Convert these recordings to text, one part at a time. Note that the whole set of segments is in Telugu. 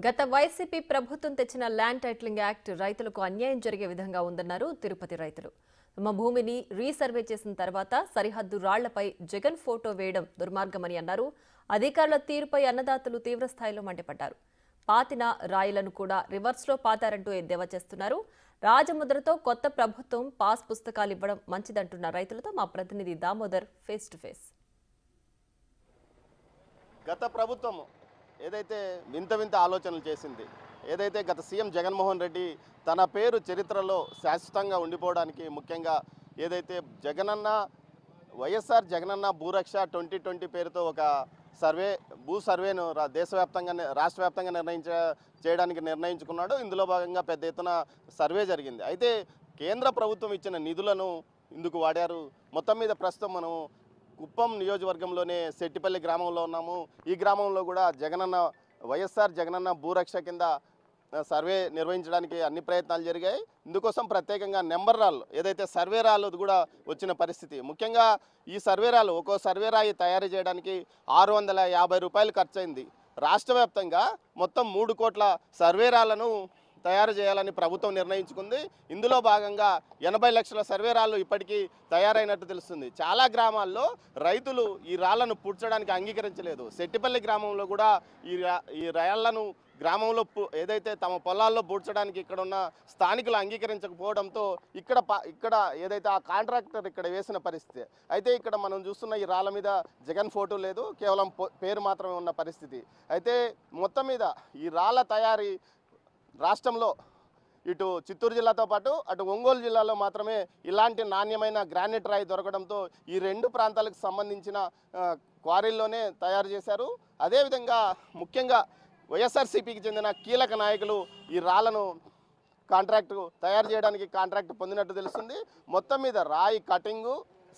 గత వైసీపీ ప్రభుత్వం తెచ్చిన ల్యాండ్ టైటిలింగ్ యాక్ట్ రైతులకు అన్యాయం జరిగే విధంగా ఉందన్నారు తిరుపతి రైతులు. తమ భూమిని రీసర్వే చేసిన తర్వాత సరిహద్దు రాళ్లపై జగన్ ఫోటో వేయడం దుర్మార్గమని అన్నారు. అధికారుల తీరుపై అన్నదాతలు తీవ్రస్థాయిలో మండిపడ్డారు. పాతిన రాయిలను కూడా రివర్స్లో పాతారంటూ ఎద్దేవా చేస్తున్నారు. రాజముద్రతో కొత్త ప్రభుత్వం పాస్ పుస్తకాలు ఇవ్వడం మంచిదంటున్న రైతులతో మా ప్రతినిధి దామోదర్ ఫేస్ టు ఫేస్. గత ప్రభుత్వం ఏదైతే వింత వింత ఆలోచనలు చేసింది, ఏదైతే గత సీఎం జగన్మోహన్ రెడ్డి తన పేరు చరిత్రలో శాశ్వతంగా ఉండిపోవడానికి ముఖ్యంగా ఏదైతే వైఎస్ఆర్ జగనన్న భూరక్ష 2020 పేరుతో ఒక భూ సర్వేను దేశవ్యాప్తంగా రాష్ట్ర వ్యాప్తంగా చేయడానికి నిర్ణయించుకున్నాడు. ఇందులో భాగంగా పెద్ద ఎత్తున సర్వే జరిగింది. అయితే కేంద్ర ప్రభుత్వం ఇచ్చిన నిధులను ఇందుకు వాడారు. మొత్తం మీద ప్రస్తుతం మనం కుప్పం నియోజకవర్గంలోనే సెట్టిపల్లి గ్రామంలో ఉన్నాము. ఈ గ్రామంలో కూడా వైఎస్ఆర్ జగనన్న భూరక్ష కింద సర్వే నిర్వహించడానికి అన్ని ప్రయత్నాలు జరిగాయి. ఇందుకోసం ప్రత్యేకంగా నెంబర్ రాళ్ళు ఏదైతే సర్వే రాళ్ళు కూడా వచ్చిన పరిస్థితి. ముఖ్యంగా ఈ సర్వే రాళ్ళు ఒక్కో సర్వే రాయి తయారు చేయడానికి 650 రూపాయలు ఖర్చయింది. రాష్ట్ర వ్యాప్తంగా మొత్తం 3 కోట్ల సర్వే రాళ్లను తయారు చేయాలని ప్రభుత్వం నిర్ణయించుకుంది. ఇందులో భాగంగా 80 లక్షల సర్వే రాళ్ళు ఇప్పటికీ తయారైనట్టు తెలుస్తుంది. చాలా గ్రామాల్లో రైతులు ఈ రాళ్లను పూడ్చడానికి అంగీకరించలేదు. సెట్టిపల్లి గ్రామంలో కూడా ఈ రాళ్లను గ్రామంలో ఏదైతే తమ పొలాల్లో పూడ్చడానికి ఇక్కడ ఉన్న స్థానికులు అంగీకరించకపోవడంతో ఇక్కడ ఏదైతే ఆ కాంట్రాక్టర్ ఇక్కడ వేసిన పరిస్థితి. అయితే ఇక్కడ మనం చూస్తున్న ఈ రాళ్ళ మీద జగన్ ఫోటో లేదు, కేవలం పేరు మాత్రమే ఉన్న పరిస్థితి. అయితే మొత్తం మీద ఈ రాళ్ళ తయారీ రాష్ట్రంలో ఇటు చిత్తూరు జిల్లాతో పాటు అటు ఒంగోలు జిల్లాలో మాత్రమే ఇలాంటి నాణ్యమైన గ్రానైట్ రాయి దొరకడంతో ఈ 2 ప్రాంతాలకు సంబంధించిన క్వారీల్లోనే తయారు చేశారు. అదేవిధంగా ముఖ్యంగా వైఎస్ఆర్సీపీకి చెందిన కీలక నాయకులు ఈ రాళ్లను తయారు చేయడానికి కాంట్రాక్ట్ పొందినట్టు తెలుస్తుంది. మొత్తం మీద రాయి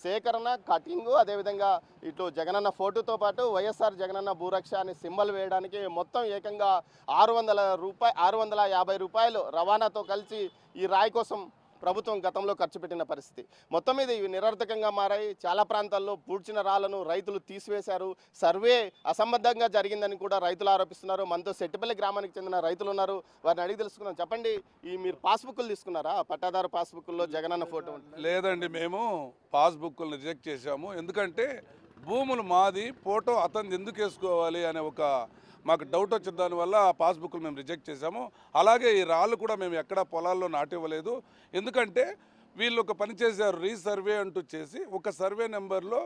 సేకరణ కటింగు అదేవిధంగా ఇటు జగనన్న ఫోటోతో పాటు వైఎస్ఆర్ జగనన్న భూరక్ష అని సింబల్ వేయడానికి మొత్తం ఏకంగా 650 రూపాయలు రవాణాతో కలిసి ఈ రాయి కోసం ప్రభుత్వం గతంలో ఖర్చు పెట్టిన పరిస్థితి. మొత్తం మీద ఇవి నిరర్థకంగా మారాయి. చాలా ప్రాంతాల్లో పూడ్చిన రాళ్లను రైతులు తీసివేశారు. సర్వే అసంబద్ధంగా జరిగిందని కూడా రైతులు ఆరోపిస్తున్నారు. మనతో సెట్టిపల్లి గ్రామానికి చెందిన రైతులు ఉన్నారు, వారిని అడిగి తెలుసుకున్నాం. చెప్పండి, మీరు పాస్బుక్లు తీసుకున్నారా? పట్టాదారు పాస్బుక్లో జగనన్న ఫోటో లేదండి, మేము పాస్బుక్లను రిజెక్ట్ చేశాము. ఎందుకంటే భూములు మాది, ఫోటో అతను ఎందుకు వేసుకోవాలి అనే మాకు డౌట్ వచ్చిన దానివల్ల ఆ పాస్బుక్లు మేము రిజెక్ట్ చేశాము. అలాగే ఈ రాళ్ళు కూడా మేము ఎక్కడా పొలాల్లో నాటివ్వలేదు. ఎందుకంటే వీళ్ళు ఒక పని చేశారు, రీసర్వే అంటూ చేసి ఒక సర్వే నెంబర్లో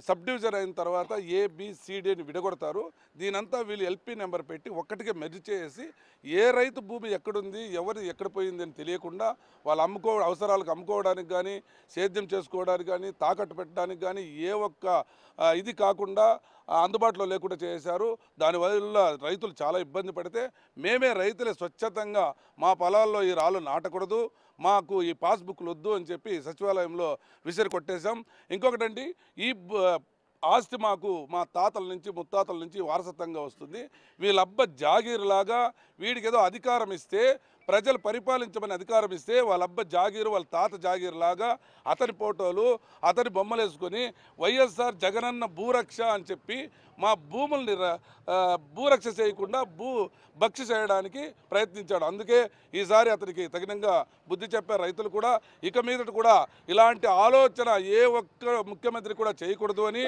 సబ్ డివిజన్ అయిన తర్వాత ABCD అని విడగొడతారు. దీనంతా వీళ్ళు LP నెంబర్ పెట్టి ఒక్కటికే మెర్జ్ చేసి ఏ రైతు భూమి ఎక్కడుంది, ఎవరు ఎక్కడ పోయింది అని తెలియకుండా వాళ్ళు అవసరాలకు అమ్ముకోవడానికి కానీ, సేద్యం చేసుకోవడానికి కానీ, తాకట్టు పెట్టడానికి కానీ ఏ ఒక్క ఇది కాకుండా అందుబాటులో లేకుండా చేశారు. దానివల్ల రైతులు చాలా ఇబ్బంది పడితే మేమే రైతులే స్వచ్ఛతంగా మా పొలాల్లో ఈ రాళ్ళు నాటకూడదు, మాకు ఈ పాస్బుక్లు వద్దు అని చెప్పి సచివాలయంలో విసిరి కొట్టేశాం. ఇంకొకటండి, ఈ ఆస్తి మాకు మా తాతల నుంచి ముత్తాతల నుంచి వారసత్వంగా వస్తుంది. వీళ్ళబ్బ జాగీరులాగా వీడికి ఏదో అధికారం ఇస్తే, ప్రజలు పరిపాలించమని అధికారం ఇస్తే వాళ్ళ అబ్బ జాగీరు, వాళ్ళ తాత జాగీరు లాగా అతని ఫోటోలు అతని బొమ్మలు వేసుకొని వైఎస్ఆర్ జగనన్న భూరక్ష అని చెప్పి మా భూముల్ని భూరక్ష చేయకుండా భక్ష చేయడానికి ప్రయత్నించాడు. అందుకే ఈసారి అతనికి తగినంగా బుద్ధి చెప్పారు రైతులు కూడా. ఇక మీదట కూడా ఇలాంటి ఆలోచన ఏ ఒక్క ముఖ్యమంత్రి కూడా చేయకూడదు అని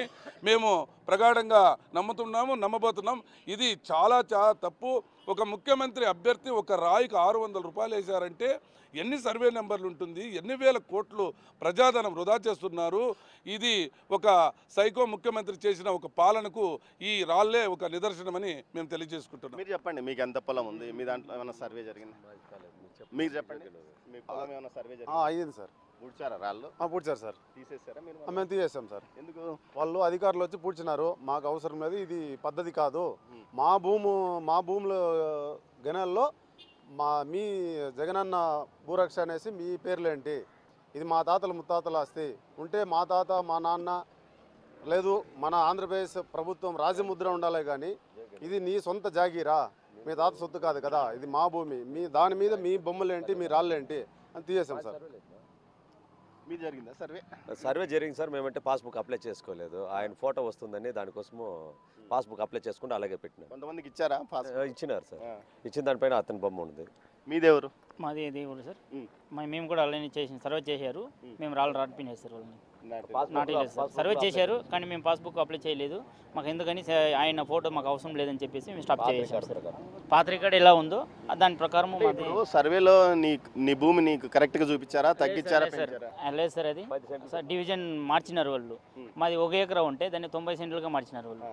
మేము ప్రగాఢంగా నమ్మబోతున్నాం. ఇది చాలా తప్పు. ఒక ముఖ్యమంత్రి అభ్యర్థి ఒక రాయికి 600 రూపాయలు వేశారంటే ఎన్ని సర్వే నెంబర్లు ఉంటుంది, ఎన్ని వేల కోట్లు ప్రజాధనం వృధా చేస్తున్నారు. ఇది ఒక సైకో ముఖ్యమంత్రి చేసిన ఒక పాలనకు ఈ రాళ్లే ఒక నిదర్శనమని మేము తెలియజేసుకుంటున్నాం. మీరు చెప్పండి, మీకు ఎంత పొలం ఉంది, మీ దాంట్లో ఏమైనా సర్వే జరిగింది? మీరు చెప్పండి, మీ పొలం ఏమైనా సర్వే జరిగింది? అయ్యింది సార్. పూడ్చారా రాళ్ళు? పూడ్చారు సార్. తీసేసారా మీరు? మేము తీసేసాం సార్. ఎందుకు? వాళ్ళు అధికారులు వచ్చి పూడ్చినారు, మాకు అవసరం లేదు, ఇది పద్ధతి కాదు. మా భూముల గణాల్లో మీ జగనన్న భూరక్ష అనేసి మీ పేర్లేంటి, ఇది మా తాతల ముత్తాతల ఆస్తి ఉంటే మా తాత మా నాన్న లేదు, మన ఆంధ్రప్రదేశ్ ప్రభుత్వం రాజముద్ర ఉండాలి, కానీ ఇది నీ సొంత జాగీరా, మీ తాత సొత్తు కాదు కదా, ఇది మా భూమి, దాని మీద మీ బొమ్మలేంటి, మీ రాళ్ళేంటి అని తీసేసాం సార్. మీ జరిగిందా సర్వే? సర్వే జరిగింది సార్. మేమంటే పాస్బుక్ అప్లై చేసుకోలేదు. ఆయన ఫోటో వస్తుందని దానికోసము పాస్బుక్ అప్లై చేసుకుంటే అలాగే పెట్టినారు. కొంతమందికి ఇచ్చారా ఇచ్చినారు సార్. ఇచ్చిన దానిపైన అతని బొమ్మ ఉంది. మీదెవరు? మాది దేవుడు సార్. మేము కూడా అలానే చేసి సర్వే చేశారు. మేము రాళ్ళు రాడిపోయినాయి సార్. వాళ్ళని నాటలేదు సార్. సర్వే చేశారు కానీ మేము పాస్బుక్ అప్లై చేయలేదు. మాకు ఎందుకని ఆయన ఫోటో మాకు అవసరం లేదని చెప్పేసి మేము స్టాప్ చేసాం సార్. పాత రికార్డ్ ఎలా ఉందో దాని ప్రకారం మాది సర్వేలో నీ భూమి నీకు కరెక్ట్ గా చూపించారా, తగ్గించారా, సార్. పెంచారా? లేదు సార్, అది సార్ డివిజన్ మార్చినారు వాళ్ళు. మాది 1 ఎకరా ఉంటే దాన్ని 90 సెంట్లుగా మార్చినారు వాళ్ళు.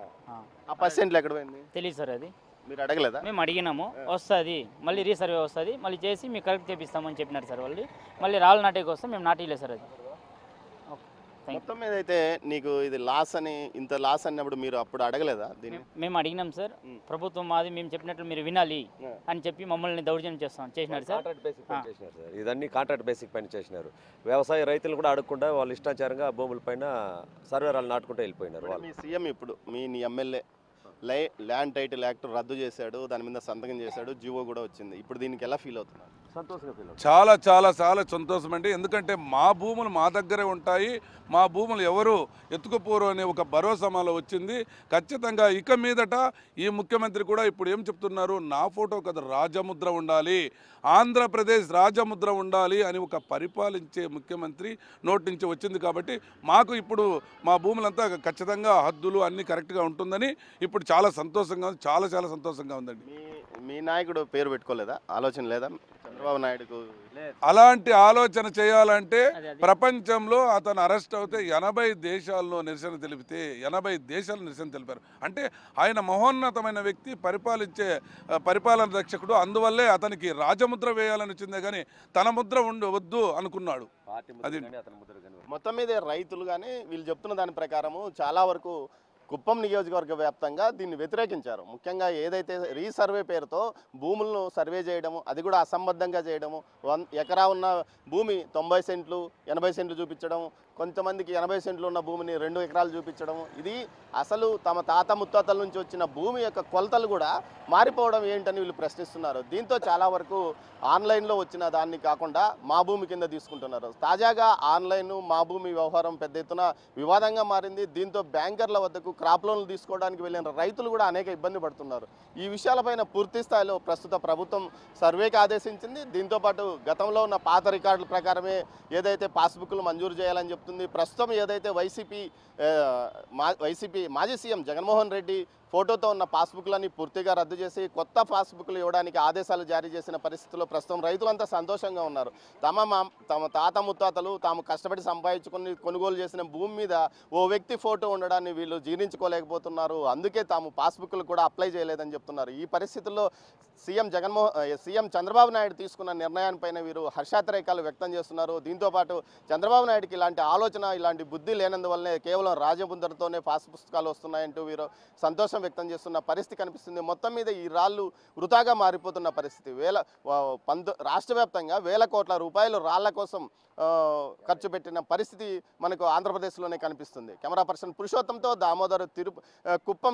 ఆ పర్సెంట్లు ఎక్కడ పోయింది తెలియదు సార్. అది మీరు అడగలేదా? మేము అడిగినాము, వస్తుంది మళ్ళీ రీసర్వే వస్తుంది, మళ్ళీ చేసి మీకు కరెక్ట్ చేపిస్తామని చెప్పినారు సార్ వాళ్ళు. మళ్ళీ రాళ్ళు నాటేకి వస్తే మేము నాటేయలేదు సార్. అది మొత్తం మీద అయితే నీకు ఇది లాస్ అని, ఇంత లాస్ అన్నప్పుడు మీరు అప్పుడు అడగలేదా దీన్ని? మేము అడిగినాం సార్. ప్రభుత్వం మాది, మేము చెప్పినట్లు మీరు వినాలి అని చెప్పి మమ్మల్ని దౌర్జన్యం చేసినారు సార్. కాంట్రాక్ట్ బేసిక్ పైన చేసినారు సార్. ఇదన్నీ కాంట్రాక్ట్ బేసిక్ పైన చేసినారు. వ్యవసాయ రైతులు కూడా అడగకుండా వాళ్ళు ఇష్టాచారంగా భూముల పైన సర్వేరాలు నాటుకుంటూ వెళ్ళిపోయినారు వాళ్ళు. మీ సీఎం ఇప్పుడు నీ ఎమ్మెల్యే ల్యాండ్ టైటిల్ యాక్ట్ రద్దు చేశాడు, దాని మీద సంతకం చేశాడు, జీవో కూడా వచ్చింది. ఇప్పుడు దీనికి ఎలా ఫీల్ అవుతున్నారు? సంతోషంగా ఫీల్ అవుతుంది. చాలా చాలా చాలా సంతోషం అండి. ఎందుకంటే మా భూములు మా దగ్గరే ఉంటాయి, మా భూములు ఎవరు ఎత్తుకుపోరు అనే ఒక భరోసా మాలో వచ్చింది. ఖచ్చితంగా ఇక మీదట ఈ ముఖ్యమంత్రి కూడా ఇప్పుడు ఏం చెప్తున్నారు, నా ఫోటో కదా రాజముద్ర ఉండాలి, ఆంధ్రప్రదేశ్ రాజముద్ర ఉండాలి అని ఒక పరిపాలించే ముఖ్యమంత్రి నోటి నుంచి వచ్చింది. కాబట్టి మాకు ఇప్పుడు మా భూములంతా ఖచ్చితంగా హద్దులు అన్నీ కరెక్ట్గా ఉంటుందని ఇప్పుడు చాలా సంతోషంగా ఉంది. చాలా చాలా సంతోషంగా ఉందండి. మీ నాయకుడు పేరు పెట్టుకోలేదా? ఆలోచన లేదా చంద్రబాబు నాయుడుకు? అలాంటి ఆలోచన చేయాలంటే ప్రపంచంలో అతను అరెస్ట్ అవుతే 80 దేశాల్లో నిరసన తెలిపితే 80 దేశాలు నిరసన తెలిపారు. అంటే ఆయన మహోన్నతమైన వ్యక్తి, పరిపాలన దక్షకుడు. అందువల్లే అతనికి రాజముద్ర వేయాలని వచ్చిందే కానీ తన ముద్ర వద్దు అనుకున్నాడు. అది మొత్తం మీద రైతులు కానీ వీళ్ళు చెప్తున్న దాని ప్రకారము చాలా వరకు కుప్పం నియోజకవర్గ వ్యాప్తంగా దీన్ని వ్యతిరేకించారు. ముఖ్యంగా ఏదైతే రీసర్వే పేరుతో భూములను సర్వే చేయడము, అది కూడా అసంబద్ధంగా చేయడము, 1 ఎకరా ఉన్న భూమి 90 సెంట్లు 80 సెంట్లు చూపించడం, కొంతమందికి 80 సెంట్లు ఉన్న భూమిని 2 ఎకరాలు చూపించడం, ఇది అసలు తమ తాత ముత్తాతల నుంచి వచ్చిన భూమి యొక్క కొలతలు కూడా మారిపోవడం ఏంటని వీళ్ళు ప్రశ్నిస్తున్నారు. దీంతో చాలా వరకు ఆన్లైన్లో వచ్చిన దాన్ని కాకుండా మా భూమి కింద తీసుకుంటున్నారు. తాజాగా ఆన్లైన్ మా భూమి వ్యవహారం పెద్ద ఎత్తున వివాదంగా మారింది. దీంతో బ్యాంకర్ల వద్దకు క్రాప్ లోన్లు తీసుకోవడానికి వెళ్ళిన రైతులు కూడా అనేక ఇబ్బంది పడుతున్నారు. ఈ విషయాలపైన పూర్తి స్థాయిలో ప్రస్తుత ప్రభుత్వం సర్వేకి ఆదేశించింది. దీంతోపాటు గతంలో ఉన్న పాత రికార్డుల ప్రకారమే ఏదైతే పాస్బుక్లు మంజూరు చేయాలని చెప్తుంది. ప్రస్తుతం ఏదైతే వైసీపీ మాజీ సీఎం జగన్మోహన్ రెడ్డి ఫోటోతో ఉన్న పాస్బుక్లన్నీ పూర్తిగా రద్దు చేసి కొత్త పాస్బుక్లు ఇవ్వడానికి ఆదేశాలు జారీ చేసిన పరిస్థితుల్లో ప్రస్తుతం రైతులంతా సంతోషంగా ఉన్నారు. తమ తాత ముత్తాతలు తాము కష్టపడి సంపాదించుకొని కొనుగోలు చేసిన భూమి మీద ఓ వ్యక్తి ఫోటో ఉండడాన్ని వీళ్ళు జీర్ణించుకోలేకపోతున్నారు. అందుకే తాము పాస్బుక్లు కూడా అప్లై చేయలేదని చెప్తున్నారు. ఈ పరిస్థితుల్లో సీఎం చంద్రబాబు నాయుడు తీసుకున్న నిర్ణయానిపైన వీరు హర్షాతిరేకాలు వ్యక్తం చేస్తున్నారు. దీంతోపాటు చంద్రబాబు నాయుడుకి ఇలాంటి ఆలోచన, ఇలాంటి బుద్ధి లేనందువల్లనే కేవలం రాజముద్రతోనే పాస్ పుస్తకాలు వస్తున్నాయంటూ వీరు సంతోషం వ్యక్తం చేస్తున్న పరిస్థితి కనిపిస్తుంది. మొత్తం మీద ఈ రాళ్ళు వృధాగా మారిపోతున్న పరిస్థితి. రాష్ట్ర వ్యాప్తంగా వేల కోట్ల రూపాయలు రాళ్ల కోసం ఖర్చు పెట్టిన పరిస్థితి మనకు ఆంధ్రప్రదేశ్లోనే కనిపిస్తుంది. కెమెరా పర్సన్ పురుషోత్తంతో దామోదర్ కుప్పం.